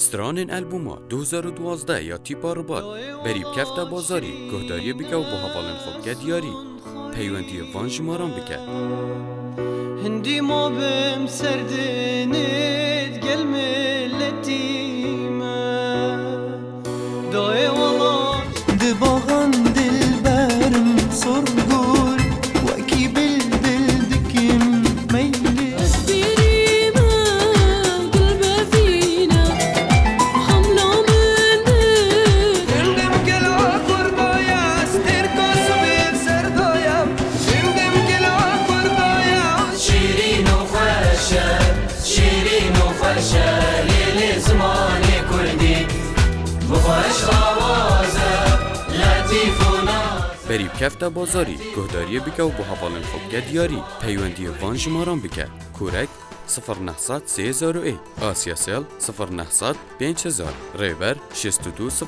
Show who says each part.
Speaker 1: ستران البوما 2012 یا تیپا ربات بریب کفت بازاری گهداری بکه و با حوالن خوب که دیاری پیوندی وان جماران بکه
Speaker 2: هندی ما بم سردنید گل ملتیمه دای والله
Speaker 3: دباغن دل برم صرقور وكي بالدل دكم ميلي
Speaker 4: اسبيرينا قلب فينا حملة منك
Speaker 2: هندم گل قربایا استرکو سبیل سردایا هندم گل قربایا
Speaker 5: شیرین و خوشه لیل زمان کردی بخوش آوازه لطیف و ناز
Speaker 1: بریب کفت بازاری گهداری بکه و با حوالن خوب که دیاری پیوندی وان جماران بکه کورک 0900 3001 آسیا سل 0900 5000 ریبر 6200